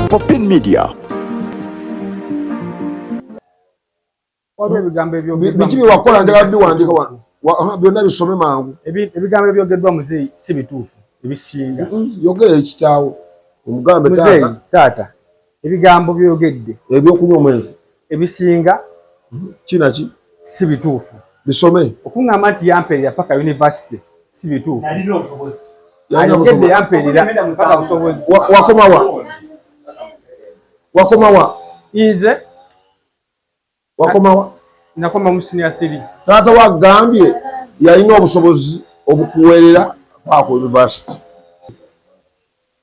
Popin Media. Bikibi wakola njagala biwandika wano byonna bisome mangu. Ebigambo ebyogeddwa muzeeyi si bituufu ebisinga. Yogera ekitaawo omugambe taata ebigambo byogedde ebyokunywa omwezi ebisinga kinaki si bituufu bisome. Okuŋŋamba nti yampeerera paka university si bituufu. Ayogedde yampeerera paka busobozi. Wakomawa nze wakomawa nakoma mu senior 3. Taata wagambye yalina obusobozi obukuweerera paka university.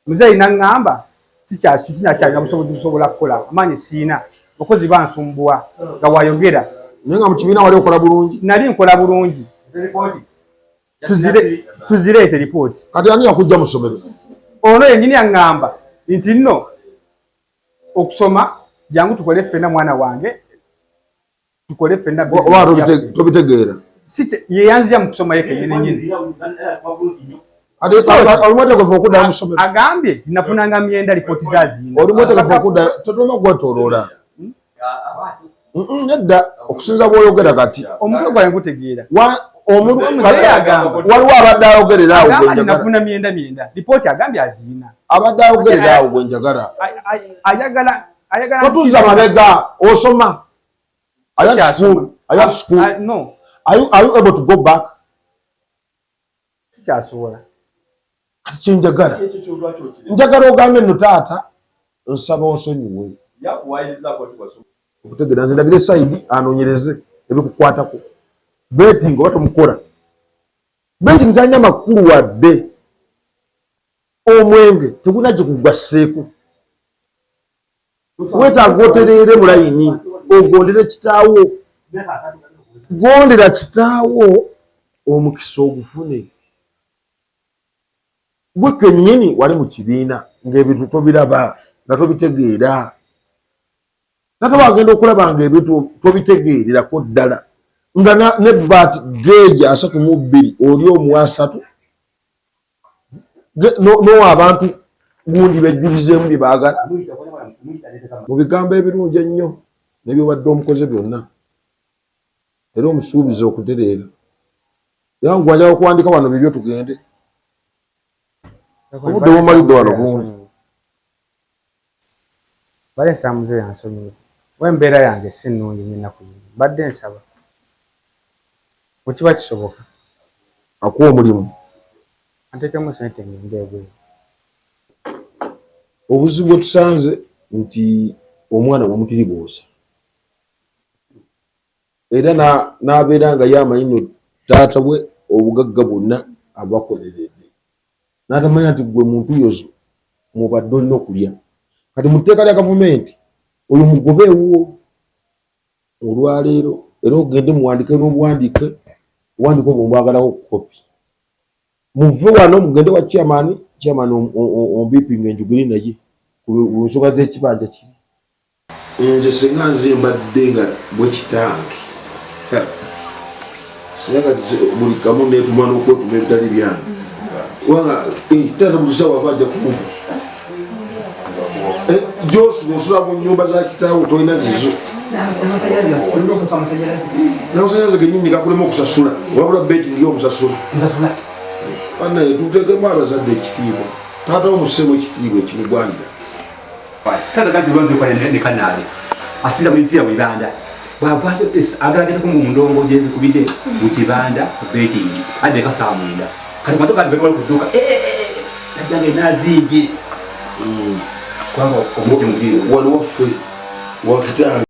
Muzeeyi naŋŋamba sinakyalina busobozi busobola kukola amaanyi siina bakozi bansumbuwa nga wayogera. Naye nga mu kibiina wali okola bulungi. Nali nkola bulungi. Tuzireete ripooti. Kati ani yakujja mu ssomero? Ono yennyini yaŋŋamba nti nno okusoma jangu tukole ffenna mwana wange tukole ffenna. Tobitegeera. Ye yanzija mu kusoma ye kennyini. Olumwetegefu okuddayo mu ssomero. Agambye nafunanga myenda lipooti zaazina. Olumwetegefu okuddayo totoma gwetooloola. Nedda okusinza bw'oyogera kati. Omutwe gwange gutegeera. Waliwo abadde ayogerera awo gwe njagala. Nafuna myenda. Lipooti agambye aziina. Abadde ayogerera awo gwe njagala. Ayagala Totuuza mabega osoma. I have school. No. Are you able to go back? Sikyasobola. Kati kyenjagala. Njagala ogambe nno taata nsaba onsonyiwe. Okutegeera nze ndagire sayidi anoonyereze ebikukwatako. Betting oba tomukola. Betting talina makulu wadde. Omwenge teguna gye kugwaseeko. Weetaaga otereere mu layini ogondere kitaawo. Gondera kitaawo omukisa ogufune. Gwe kennyini wali mu kibiina ng'ebintu tobiraba nga tobitegeera. Taata wagenda okulaba ng'ebintu tobitegeererako ddala. Nga nebbaati geeja 32 oli omu 3 n'owa abantu gundi bejjulizeemu bye baagala. Mu bigambo ebirungi ennyo n'ebyobadde omukoze byonna era omusuubiza okutereera. Yangu wajja okuwandika wano bibyo tugende. Obudde bumalidde wano bungi. Balesa muzeeyi ansonyiwe. Embeera yange si nnungi nnaku yino. Badde nsaba. Bwekiba kisoboka. Akuwa omulimu. Anteekemu ssente ngende ebweru. Obuzibu tusanze nti omwana wamutiribuusa. Era n'abeera nga y'amanyi taata we obugagga bwonna abakoleredde. N'atamanya nti gwe muntu yozo mubadde olina okulya. Kati mu tteeka lya gavumenti oyo mugobe ewuwo olwaleero era ogende muwandike n'obuwandiike obuwandiike obwo mbwagalako kopi. Muve wano mugende wa chairman ombipinga enjugiri naye ku nsonga z'ekibanja kiri. Nze singa nze mbadde nga bwe kitange. Singa buli kamu neetuma n'okwetuma ebitali byange. Wanga taata buli sawa ava ajja kumuba. Gy'osula osula mu nnyumba za kitaawo tolina zizo. N'amasanyalaze gennyini gakulema okusasula wabula betting y'omusasula. Banaye tuteekemu abazadde ekitiibwa. Taata omussemu ekitiibwa ekimugwanira. Taata kati lwanze kwa ne kanaale. Asira mu mpira mu Ibanda. Bwavaayo agalagirako mu ndongo gye bikubidde mu kibanda betting. Adde kasaamunda. Kati matoka alivyokuwa kuduka. Tajange nazimbye. Kwamba omuti mwingine waliwo ffe wakitanga.